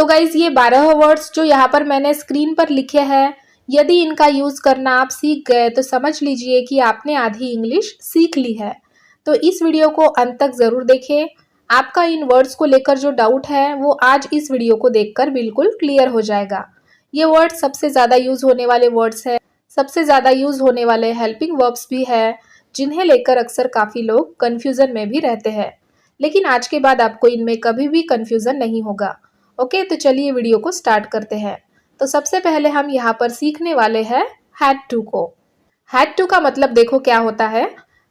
तो गाइज ये 12 वर्ड्स जो यहाँ पर मैंने स्क्रीन पर लिखे हैं, यदि इनका यूज़ करना आप सीख गए तो समझ लीजिए कि आपने आधी इंग्लिश सीख ली है। तो इस वीडियो को अंत तक ज़रूर देखें। आपका इन वर्ड्स को लेकर जो डाउट है वो आज इस वीडियो को देखकर बिल्कुल क्लियर हो जाएगा। ये वर्ड्स सबसे ज़्यादा यूज़ होने वाले वर्ड्स है, सबसे ज़्यादा यूज़ होने वाले हेल्पिंग वर्ब्स भी है, जिन्हें लेकर अक्सर काफ़ी लोग कन्फ्यूज़न में भी रहते हैं। लेकिन आज के बाद आपको इनमें कभी भी कन्फ्यूज़न नहीं होगा। ओके, तो चलिए वीडियो को स्टार्ट करते हैं। तो सबसे पहले हम यहाँ पर सीखने वाले हैं हैड टू को। हैड टू का मतलब देखो क्या होता है।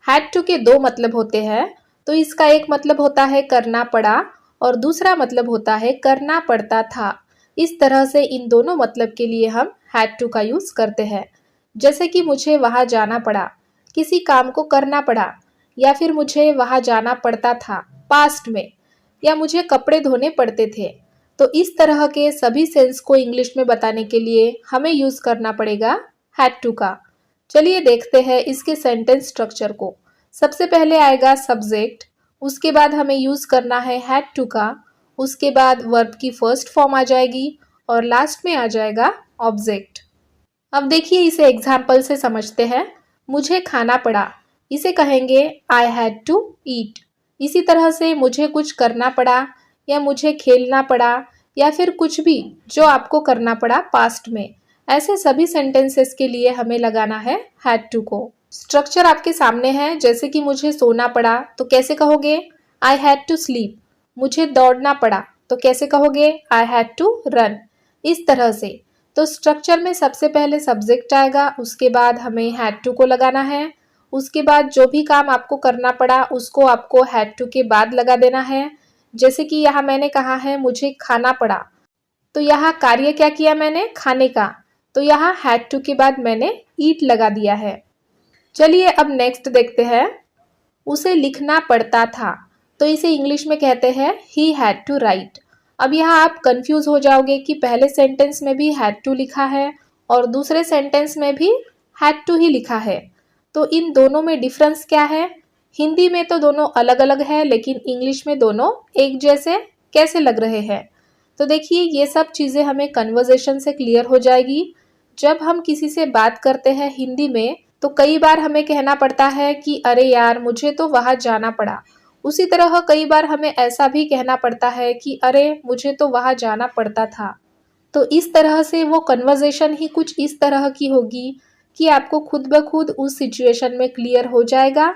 हैड टू के दो मतलब होते हैं। तो इसका एक मतलब होता है करना पड़ा और दूसरा मतलब होता है करना पड़ता था। इस तरह से इन दोनों मतलब के लिए हम हैड टू का यूज़ करते हैं। जैसे कि मुझे वहाँ जाना पड़ा, किसी काम को करना पड़ा, या फिर मुझे वहाँ जाना पड़ता था पास्ट में, या मुझे कपड़े धोने पड़ते थे। तो इस तरह के सभी सेंस को इंग्लिश में बताने के लिए हमें यूज़ करना पड़ेगा हैड टू का। चलिए देखते हैं इसके सेंटेंस स्ट्रक्चर को। सबसे पहले आएगा सब्जेक्ट, उसके बाद हमें यूज़ करना है हैड टू का, उसके बाद वर्ब की फर्स्ट फॉर्म आ जाएगी और लास्ट में आ जाएगा ऑब्जेक्ट। अब देखिए इसे एग्जाम्पल से समझते हैं। मुझे खाना पड़ा, इसे कहेंगे आई हैड टू ईट। इसी तरह से मुझे कुछ करना पड़ा या मुझे खेलना पड़ा या फिर कुछ भी जो आपको करना पड़ा पास्ट में, ऐसे सभी सेंटेंसेस के लिए हमें लगाना है हैड टू को। स्ट्रक्चर आपके सामने है। जैसे कि मुझे सोना पड़ा तो कैसे कहोगे आई हैड टू स्लीप। मुझे दौड़ना पड़ा तो कैसे कहोगे आई हैड टू रन। इस तरह से तो स्ट्रक्चर में सबसे पहले सब्जेक्ट आएगा, उसके बाद हमें हैड टू को लगाना है, उसके बाद जो भी काम आपको करना पड़ा उसको आपको हैड टू के बाद लगा देना है। जैसे कि यहाँ मैंने कहा है मुझे खाना पड़ा, तो यहाँ कार्य क्या किया मैंने, खाने का, तो यहाँ हैड टू के बाद मैंने ईट लगा दिया है। चलिए अब नेक्स्ट देखते हैं। उसे लिखना पड़ता था, तो इसे इंग्लिश में कहते हैं ही हैड टू राइट। अब यहाँ आप कंफ्यूज हो जाओगे कि पहले सेंटेंस में भी हैड टू लिखा है और दूसरे सेंटेंस में भी हैड टू ही लिखा है, तो इन दोनों में डिफरेंस क्या है। हिंदी में तो दोनों अलग अलग है, लेकिन इंग्लिश में दोनों एक जैसे कैसे लग रहे हैं। तो देखिए ये सब चीज़ें हमें कन्वर्सेशन से क्लियर हो जाएगी। जब हम किसी से बात करते हैं हिंदी में तो कई बार हमें कहना पड़ता है कि अरे यार मुझे तो वहाँ जाना पड़ा। उसी तरह कई बार हमें ऐसा भी कहना पड़ता है कि अरे मुझे तो वहाँ जाना पड़ता था। तो इस तरह से वो कन्वर्सेशन ही कुछ इस तरह की होगी कि आपको खुद ब खुद उस सिचुएशन में क्लियर हो जाएगा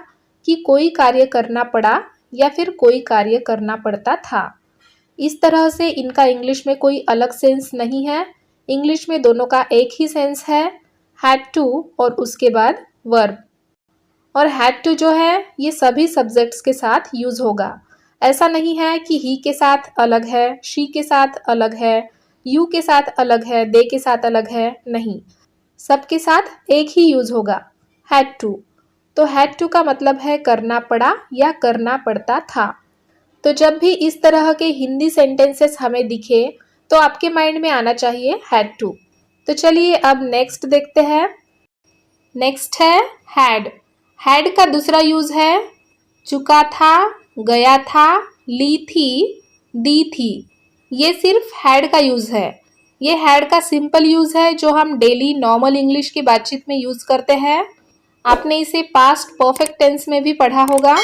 कि कोई कार्य करना पड़ा या फिर कोई कार्य करना पड़ता था। इस तरह से इनका इंग्लिश में कोई अलग सेंस नहीं है। इंग्लिश में दोनों का एक ही सेंस है, हैड टू और उसके बाद वर्ब। और हैड टू जो है ये सभी सब्जेक्ट्स के साथ यूज़ होगा। ऐसा नहीं है कि ही के साथ अलग है, शी के साथ अलग है, यू के साथ अलग है, दे के साथ अलग है, नहीं, सबके साथ एक ही यूज़ होगा हैड टू। तो हैड टू का मतलब है करना पड़ा या करना पड़ता था। तो जब भी इस तरह के हिंदी सेंटेंसेस हमें दिखे तो आपके माइंड में आना चाहिए हैड टू। तो चलिए अब नेक्स्ट देखते हैं। नेक्स्ट है हैड। हैड का दूसरा यूज है चुका था, गया था, ली थी, दी थी। ये सिर्फ हैड का यूज है। ये हैड का सिंपल यूज है जो हम डेली नॉर्मल इंग्लिश की बातचीत में यूज करते हैं। आपने इसे पास्ट परफेक्ट टेंस में भी पढ़ा होगा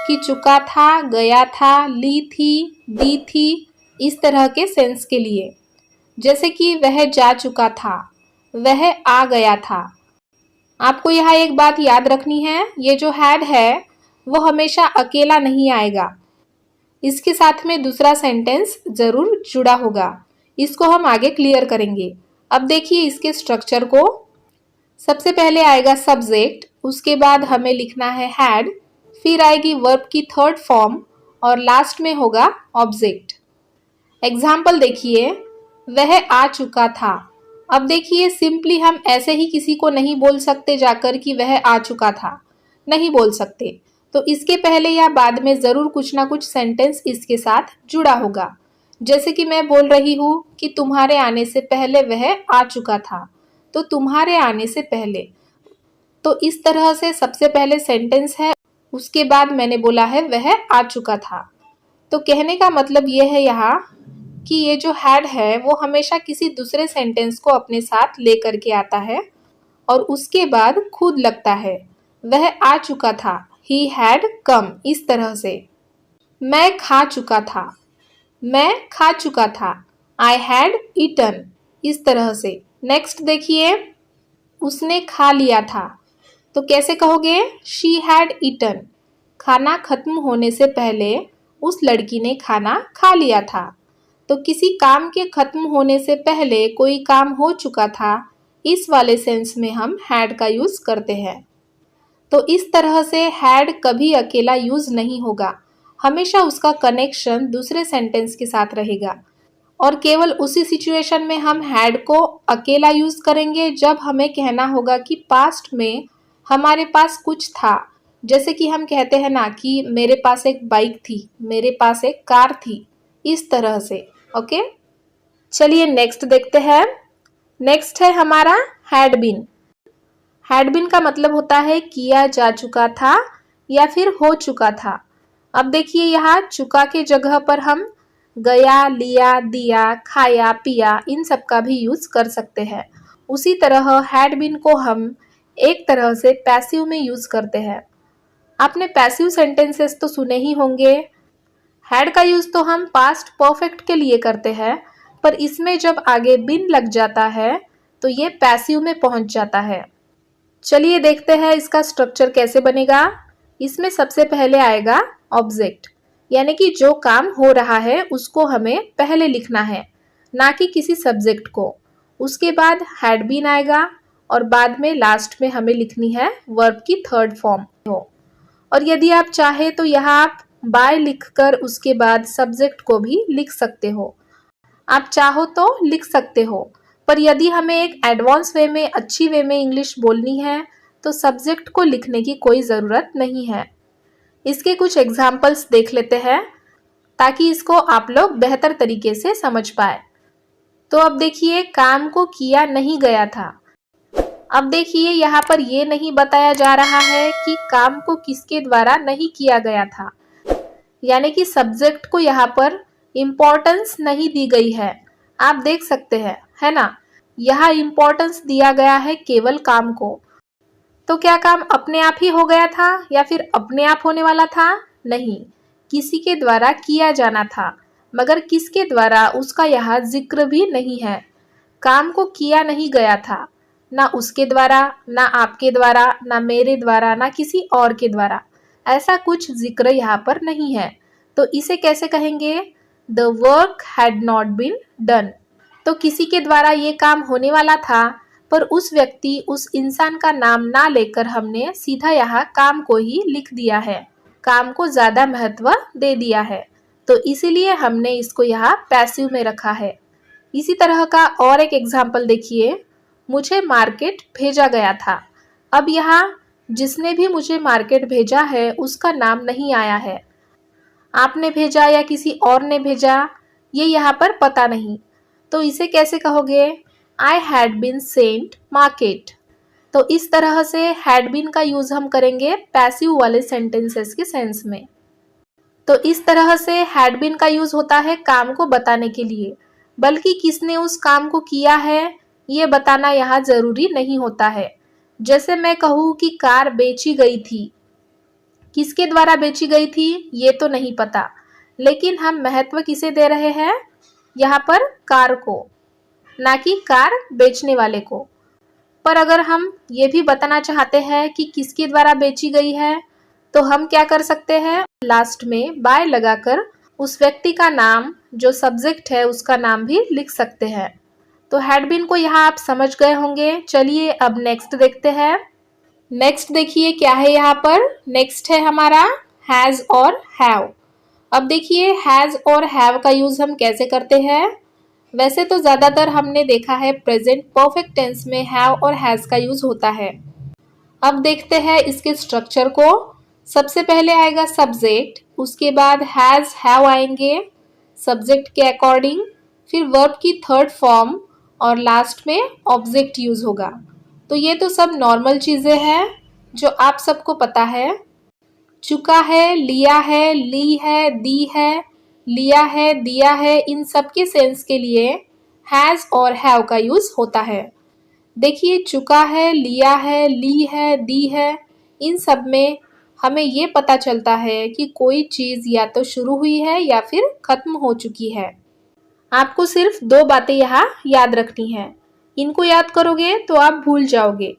कि चुका था, गया था, ली थी, दी थी, इस तरह के सेंस के लिए। जैसे कि वह जा चुका था, वह आ गया था। आपको यहाँ एक बात याद रखनी है, ये जो हैड है वो हमेशा अकेला नहीं आएगा, इसके साथ में दूसरा सेंटेंस जरूर जुड़ा होगा। इसको हम आगे क्लियर करेंगे। अब देखिए इसके स्ट्रक्चर को। सबसे पहले आएगा सब्जेक्ट, उसके बाद हमें लिखना है हैड, फिर आएगी वर्ब की थर्ड फॉर्म और लास्ट में होगा ऑब्जेक्ट। एग्जाम्पल देखिए, वह आ चुका था। अब देखिए सिंपली हम ऐसे ही किसी को नहीं बोल सकते जाकर कि वह आ चुका था, नहीं बोल सकते। तो इसके पहले या बाद में ज़रूर कुछ ना कुछ सेंटेंस इसके साथ जुड़ा होगा। जैसे कि मैं बोल रही हूँ कि तुम्हारे आने से पहले वह आ चुका था, तो तुम्हारे आने से पहले, तो इस तरह से सबसे पहले सेंटेंस है, उसके बाद मैंने बोला है वह आ चुका था। तो कहने का मतलब यह है यहाँ कि ये जो हैड है वो हमेशा किसी दूसरे सेंटेंस को अपने साथ लेकर के आता है और उसके बाद खुद लगता है। वह आ चुका था, ही हैड कम, इस तरह से। मैं खा चुका था, मैं खा चुका था, आई हैड ईटन, इस तरह से। नेक्स्ट देखिए, उसने खा लिया था, तो कैसे कहोगे? She had eaten. खाना खत्म होने से पहले उस लड़की ने खाना खा लिया था। तो किसी काम के खत्म होने से पहले कोई काम हो चुका था, इस वाले सेंस में हम हैड का यूज करते हैं। तो इस तरह से हैड कभी अकेला यूज नहीं होगा, हमेशा उसका कनेक्शन दूसरे सेंटेंस के साथ रहेगा। और केवल उसी सिचुएशन में हम हैड को अकेला यूज करेंगे जब हमें कहना होगा कि पास्ट में हमारे पास कुछ था। जैसे कि हम कहते हैं ना कि मेरे पास एक बाइक थी, मेरे पास एक कार थी, इस तरह से। ओके, चलिए नेक्स्ट देखते हैं। नेक्स्ट है हमारा हैड बीन। हैड बीन का मतलब होता है किया जा चुका था या फिर हो चुका था। अब देखिए, यहाँ चुका के जगह पर हम गया, लिया, दिया, खाया, पिया, इन सब का भी यूज कर सकते हैं। उसी तरह हैड बीन को हम एक तरह से पैसिव में यूज करते हैं। आपने पैसिव सेंटेंसेस तो सुने ही होंगे। हैड का यूज तो हम पास्ट परफेक्ट के लिए करते हैं, पर इसमें जब आगे बीन लग जाता है तो ये पैसिव में पहुंच जाता है। चलिए देखते हैं इसका स्ट्रक्चर कैसे बनेगा। इसमें सबसे पहले आएगा ऑब्जेक्ट, यानी कि जो काम हो रहा है उसको हमें पहले लिखना है, ना कि किसी सब्जेक्ट को। उसके बाद हैड बीन आएगा और बाद में लास्ट में हमें लिखनी है वर्ब की थर्ड फॉर्म हो। और यदि आप चाहे तो यहाँ आप बाय लिखकर उसके बाद सब्जेक्ट को भी लिख सकते हो। आप चाहो तो लिख सकते हो, पर यदि हमें एक एडवांस वे में, अच्छी वे में इंग्लिश बोलनी है तो सब्जेक्ट को लिखने की कोई ज़रूरत नहीं है। इसके कुछ एग्जाम्पल्स देख लेते हैं ताकि इसको आप लोग बेहतर तरीके से समझ पाए। तो अब देखिए, काम को किया नहीं गया था। अब देखिए, यहाँ पर ये नहीं बताया जा रहा है कि काम को किसके द्वारा नहीं किया गया था, यानी कि सब्जेक्ट को यहाँ पर इम्पोर्टेंस नहीं दी गई है। आप देख सकते हैं, है ना, यहाँ इम्पोर्टेंस दिया गया है केवल काम को। तो क्या काम अपने आप ही हो गया था या फिर अपने आप होने वाला था? नहीं, किसी के द्वारा किया जाना था, मगर किसके द्वारा उसका यहाँ जिक्र भी नहीं है। काम को किया नहीं गया था, ना उसके द्वारा, ना आपके द्वारा, ना मेरे द्वारा, ना किसी और के द्वारा, ऐसा कुछ जिक्र यहाँ पर नहीं है। तो इसे कैसे कहेंगे? The work had not been done. तो किसी के द्वारा ये काम होने वाला था, पर उस व्यक्ति, उस इंसान का नाम ना लेकर हमने सीधा यहाँ काम को ही लिख दिया है, काम को ज्यादा महत्व दे दिया है, तो इसीलिए हमने इसको यहाँ पैसिव में रखा है। इसी तरह का और एक एग्जाम्पल देखिए, मुझे मार्केट भेजा गया था। अब यहाँ जिसने भी मुझे मार्केट भेजा है उसका नाम नहीं आया है। आपने भेजा या किसी और ने भेजा, ये यहाँ पर पता नहीं। तो इसे कैसे कहोगे? I had been sent market. तो इस तरह से हैड बीन का यूज हम करेंगे पैसिव वाले सेंटेंसेस के सेंस में। तो इस तरह से हैड बीन का यूज होता है काम को बताने के लिए, बल्कि किसने उस काम को किया है ये बताना यहाँ जरूरी नहीं होता है। जैसे मैं कहूँ कि कार बेची गई थी, किसके द्वारा बेची गई थी ये तो नहीं पता, लेकिन हम महत्व किसे दे रहे हैं यहाँ पर? कार को, ना कि कार बेचने वाले को। पर अगर हम ये भी बताना चाहते हैं कि किसके द्वारा बेची गई है, तो हम क्या कर सकते हैं? लास्ट में बाय लगाकर उस व्यक्ति का नाम, जो सब्जेक्ट है उसका नाम भी लिख सकते हैं। तो हैड बीन को यहाँ आप समझ गए होंगे। चलिए अब नेक्स्ट देखते हैं। नेक्स्ट देखिए क्या है यहाँ पर। नेक्स्ट है हमारा हैज और हैव। अब देखिए, हैज और हैव का यूज हम कैसे करते हैं। वैसे तो ज्यादातर हमने देखा है प्रेजेंट परफेक्ट टेंस में हैव और हैज का यूज होता है। अब देखते हैं इसके स्ट्रक्चर को। सबसे पहले आएगा सब्जेक्ट, उसके बाद हैज हैव आएंगे सब्जेक्ट के अकॉर्डिंग, फिर वर्ब की थर्ड फॉर्म और लास्ट में ऑब्जेक्ट यूज होगा। तो ये तो सब नॉर्मल चीजें हैं जो आप सबको पता है। चुका है, लिया है, ली है, दी है, लिया है, दिया है, इन सब के सेंस के लिए हैज और हैव का यूज होता है। देखिए चुका है, लिया है, ली है, दी है, इन सब में हमें ये पता चलता है कि कोई चीज या तो शुरू हुई है या फिर खत्म हो चुकी है। आपको सिर्फ दो बातें यहाँ याद रखनी है। इनको याद करोगे तो आप भूल जाओगे।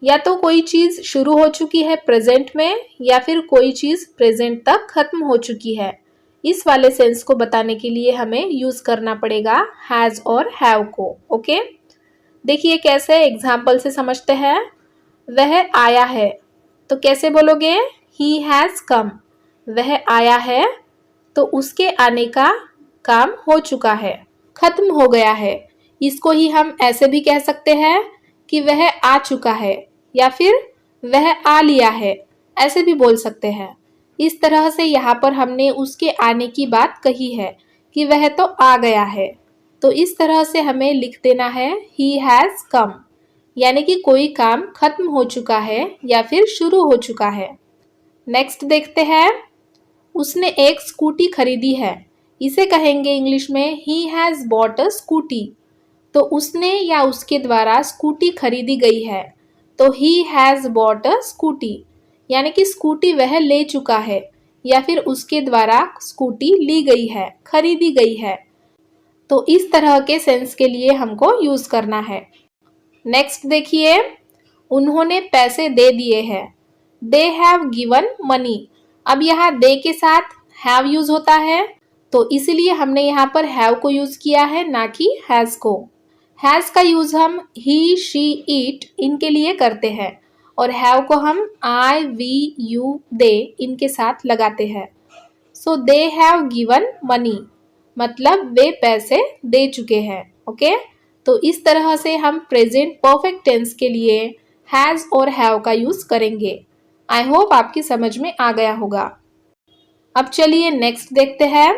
या तो कोई चीज शुरू हो चुकी है प्रेजेंट में, या फिर कोई चीज प्रेजेंट तक खत्म हो चुकी है। इस वाले सेंस को बताने के लिए हमें यूज करना पड़ेगा हैज और हैव को। ओके, देखिए कैसे एग्जाम्पल से समझते हैं। वह आया है, तो कैसे बोलोगे? He has come. वह आया है तो उसके आने का काम हो चुका है, खत्म हो गया है। इसको ही हम ऐसे भी कह सकते हैं कि वह आ चुका है, या फिर वह आ लिया है, ऐसे भी बोल सकते हैं। इस तरह से यहाँ पर हमने उसके आने की बात कही है कि वह तो आ गया है। तो इस तरह से हमें लिख देना है he has come, यानी कि कोई काम खत्म हो चुका है या फिर शुरू हो चुका है। नेक्स्ट देखते हैं, उसने एक स्कूटी खरीदी है। इसे कहेंगे इंग्लिश में he has bought a scooty। तो उसने या उसके द्वारा स्कूटी खरीदी गई है, तो he has bought a scooty, यानी कि स्कूटी वह ले चुका है या फिर उसके द्वारा स्कूटी ली गई है, खरीदी गई है। तो इस तरह के सेंस के लिए हमको यूज करना है। नेक्स्ट देखिए, उन्होंने पैसे दे दिए हैं। They have given money. अब यहाँ दे के साथ हैव यूज होता है, तो इसीलिए हमने यहाँ पर हैव को यूज किया है, ना कि हैज को। हैज का यूज हम ही, शी, इट इनके लिए करते हैं, और हैव को हम आई, वी, यू, दे इनके साथ लगाते हैं। सो दे हैव गिवन मनी, मतलब वे पैसे दे चुके हैं। ओके, तो इस तरह से हम प्रेजेंट परफेक्ट टेंस के लिए हैज और हैव का यूज करेंगे। आई होप आपकी समझ में आ गया होगा। अब चलिए नेक्स्ट देखते हैं।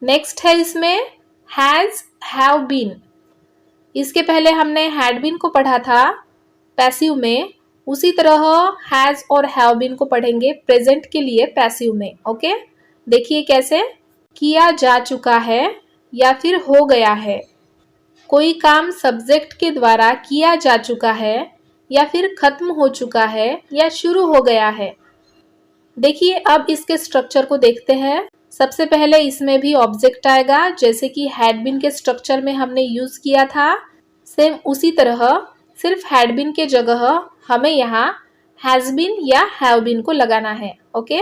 नेक्स्ट है इसमें हैज, हैव बीन। इसके पहले हमने हैड बीन को पढ़ा था पैसिव में, उसी तरह हैज और हैव बीन को पढ़ेंगे प्रेजेंट के लिए पैसिव में। ओके, देखिए कैसे। किया जा चुका है या फिर हो गया है। कोई काम सब्जेक्ट के द्वारा किया जा चुका है या फिर खत्म हो चुका है या शुरू हो गया है। देखिए अब इसके स्ट्रक्चर को देखते हैं। सबसे पहले इसमें भी ऑब्जेक्ट आएगा, जैसे कि हैड बीन के स्ट्रक्चर में हमने यूज किया था। सेम उसी तरह सिर्फ हैड बीन के जगह हमें यहाँ हैज बीन या हैव बीन को लगाना है। ओके,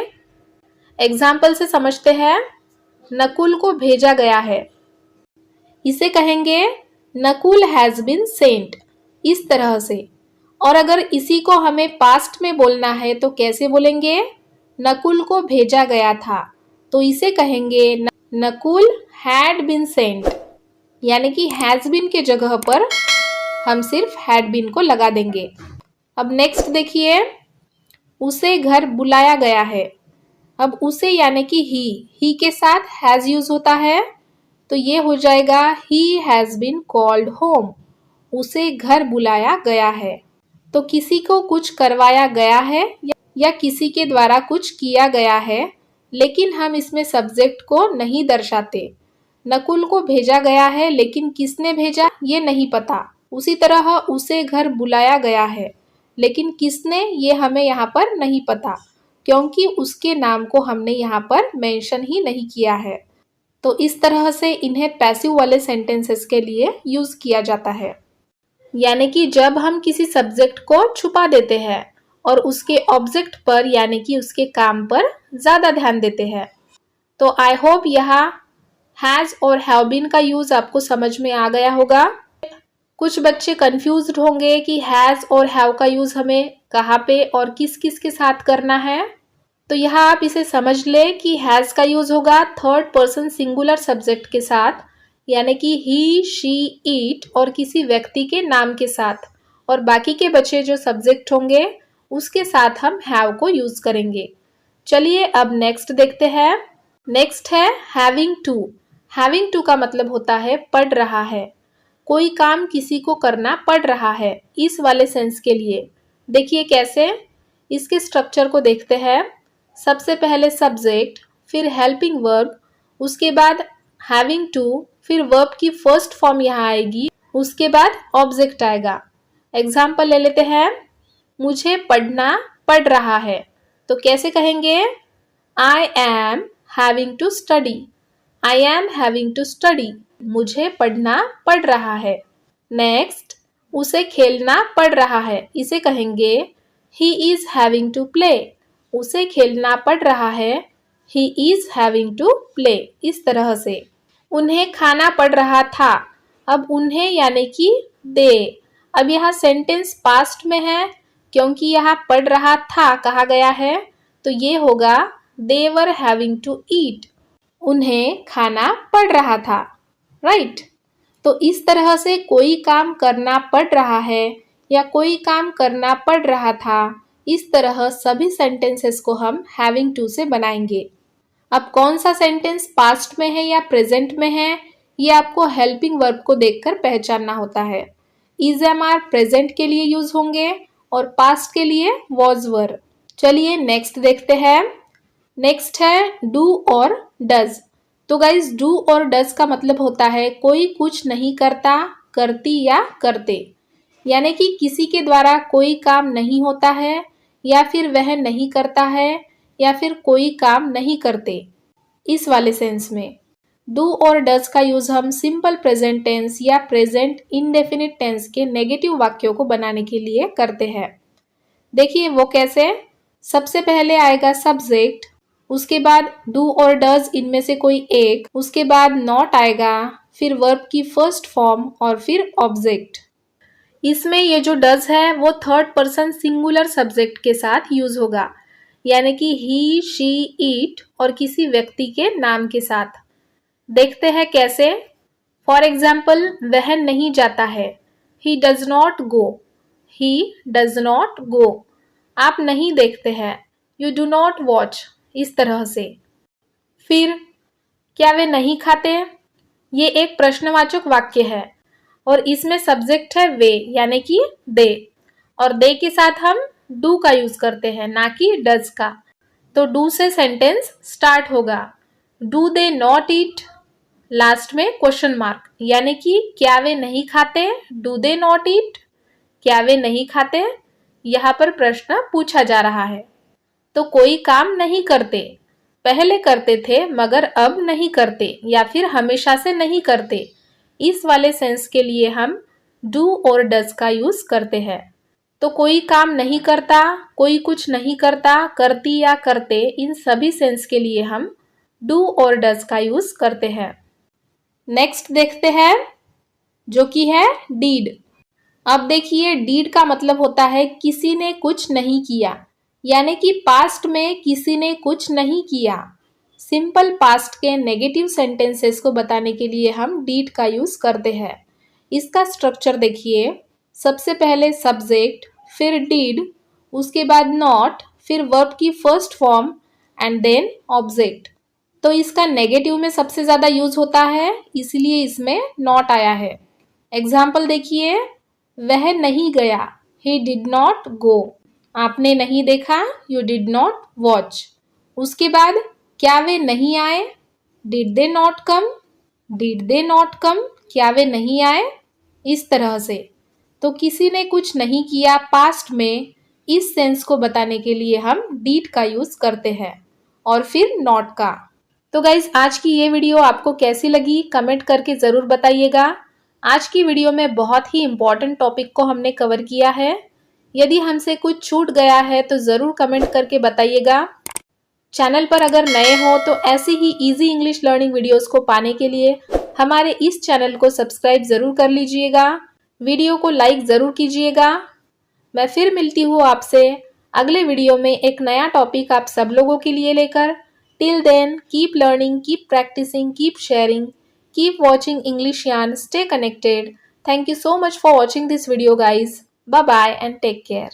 एग्जाम्पल से समझते हैं। नकुल को भेजा गया है, इसे कहेंगे नकुल हैज बीन सेंट, इस तरह से। और अगर इसी को हमें पास्ट में बोलना है तो कैसे बोलेंगे? नकुल को भेजा गया था, तो इसे कहेंगे नकुल हैड बीन सेंट, यानी कि हैज बीन के जगह पर हम सिर्फ हैड बीन को लगा देंगे। अब नेक्स्ट देखिए, उसे घर बुलाया गया है। अब उसे यानी कि ही के साथ हैज यूज होता है, तो ये हो जाएगा he has been called home. उसे घर बुलाया गया है, तो किसी को कुछ करवाया गया है या किसी के द्वारा कुछ किया गया है, लेकिन हम इसमें सब्जेक्ट को नहीं दर्शाते। नकुल को भेजा गया है, लेकिन किसने भेजा ये नहीं पता। उसी तरह उसे घर बुलाया गया है, लेकिन किसने ये हमें यहाँ पर नहीं पता, क्योंकि उसके नाम को हमने यहाँ पर मेंशन ही नहीं किया है। तो इस तरह से इन्हें पैसिव वाले सेंटेंसेस के लिए यूज किया जाता है, यानी कि जब हम किसी सब्जेक्ट को छुपा देते हैं और उसके ऑब्जेक्ट पर यानी कि उसके काम पर ज्यादा ध्यान देते हैं। तो आई होप यहाँ हैज और हैव बीन का यूज आपको समझ में आ गया होगा। कुछ बच्चे कंफ्यूज्ड होंगे कि हैज और हैव का यूज हमें कहाँ पे और किस किस के साथ करना है। तो यहाँ आप इसे समझ ले कि हैज का यूज होगा थर्ड पर्सन सिंगुलर सब्जेक्ट के साथ, यानी कि ही, शी, इट और किसी व्यक्ति के नाम के साथ, और बाकी के बचे जो सब्जेक्ट होंगे उसके साथ हम हैव को यूज करेंगे। चलिए अब नेक्स्ट देखते हैं। नेक्स्ट है हैविंग टू। हैविंग टू का मतलब होता है पढ़ रहा है। कोई काम किसी को करना पड़ रहा है, इस वाले सेंस के लिए। देखिए कैसे, इसके स्ट्रक्चर को देखते हैं। सबसे पहले सब्जेक्ट, फिर हेल्पिंग वर्ब, उसके बाद हैविंग टू, फिर वर्ब की फर्स्ट फॉर्म यहाँ आएगी, उसके बाद ऑब्जेक्ट आएगा। एग्जाम्पल ले लेते हैं, मुझे पढ़ना पड़ रहा है, तो कैसे कहेंगे? I am having to study. I am having to study, मुझे पढ़ना पड़ रहा है। नेक्स्ट, उसे खेलना पड़ रहा है, इसे कहेंगे he is having to play. उसे खेलना पड़ रहा है, he is having to play. इस तरह से। उन्हें खाना पड़ रहा था, अब उन्हें यानी कि दे। अब यहाँ सेंटेंस पास्ट में है, क्योंकि यहाँ पढ़ रहा था कहा गया है, तो ये होगा दे वर हैविंग टू ईट। उन्हें खाना पड़ रहा था, राइट। तो इस तरह से कोई काम करना पड़ रहा है या कोई काम करना पड़ रहा था, इस तरह सभी सेंटेंसेस को हम हैविंग टू से बनाएंगे। अब कौन सा सेंटेंस पास्ट में है या प्रेजेंट में है, ये आपको हेल्पिंग वर्ब को देखकर पहचानना होता है। इज एम आर प्रेजेंट के लिए यूज होंगे और पास्ट के लिए वॉज वर। चलिए नेक्स्ट देखते हैं। नेक्स्ट है डू और डज। तो गाइज डू और डज का मतलब होता है कोई कुछ नहीं करता, करती या करते, यानी कि किसी के द्वारा कोई काम नहीं होता है या फिर वह नहीं करता है या फिर कोई काम नहीं करते, इस वाले सेंस में। डू और डज का यूज हम सिंपल प्रेजेंट टेंस या प्रेजेंट इंडेफिनिट टेंस के नेगेटिव वाक्यों को बनाने के लिए करते हैं। देखिए वो कैसे। सबसे पहले आएगा सब्जेक्ट, उसके बाद डू और डज इनमें से कोई एक, उसके बाद नॉट आएगा, फिर वर्ब की फर्स्ट फॉर्म और फिर ऑब्जेक्ट। इसमें ये जो डज है वो थर्ड पर्सन सिंगुलर सब्जेक्ट के साथ यूज होगा, यानी कि ही, शी, इट और किसी व्यक्ति के नाम के साथ। देखते हैं कैसे। फॉर एग्जाम्पल, वह नहीं जाता है, he does not go. He does not go. आप नहीं देखते हैं, यू डू नॉट वॉच। इस तरह से। फिर क्या वे नहीं खाते? ये एक प्रश्नवाचक वाक्य है और इसमें सब्जेक्ट है वे, यानी कि दे, और दे के साथ हम डू का यूज करते हैं, ना कि डज का। तो डू से सेंटेंस स्टार्ट होगा, do they not eat, last में क्वेश्चन मार्क, यानी कि क्या वे नहीं खाते? डू दे नॉट ईट, क्या वे नहीं खाते? यहाँ पर प्रश्न पूछा जा रहा है। तो कोई काम नहीं करते, पहले करते थे मगर अब नहीं करते या फिर हमेशा से नहीं करते, इस वाले सेंस के लिए हम डू और डज का यूज करते हैं। तो कोई काम नहीं करता, कोई कुछ नहीं करता, करती या करते, इन सभी सेंस के लिए हम डू और डज का यूज करते हैं। नेक्स्ट देखते हैं, जो कि है डीड। अब देखिए डीड का मतलब होता है किसी ने कुछ नहीं किया, यानी कि पास्ट में किसी ने कुछ नहीं किया। सिंपल पास्ट के नेगेटिव सेंटेंसेस को बताने के लिए हम डीड का यूज करते हैं। इसका स्ट्रक्चर देखिए, सबसे पहले सब्जेक्ट, फिर डीड, उसके बाद नॉट, फिर वर्ब की first form and then object. तो इसका नेगेटिव में सबसे ज्यादा यूज होता है, इसलिए इसमें नॉट आया है। एग्जाम्पल देखिए, वह नहीं गया, ही डिड नॉट गो। आपने नहीं देखा, यू डिड नॉट वॉच। उसके बाद क्या वे नहीं आए, did they not come, did they not come, क्या वे नहीं आए, इस तरह से। तो किसी ने कुछ नहीं किया पास्ट में, इस सेंस को बताने के लिए हम डिड का यूज करते हैं और फिर नॉट का। तो गाइज आज की ये वीडियो आपको कैसी लगी कमेंट करके ज़रूर बताइएगा। आज की वीडियो में बहुत ही इम्पॉर्टेंट टॉपिक को हमने कवर किया है। यदि हमसे कुछ छूट गया है तो ज़रूर कमेंट करके बताइएगा। चैनल पर अगर नए हो तो ऐसी ही इजी इंग्लिश लर्निंग वीडियोस को पाने के लिए हमारे इस चैनल को सब्सक्राइब ज़रूर कर लीजिएगा। वीडियो को लाइक ज़रूर कीजिएगा। मैं फिर मिलती हूँ आपसे अगले वीडियो में एक नया टॉपिक आप सब लोगों के लिए लेकर। Till then, keep learning, keep practicing, keep sharing, keep watching English Yarn, stay connected. Thank you so much for watching this video guys. Bye bye and take care.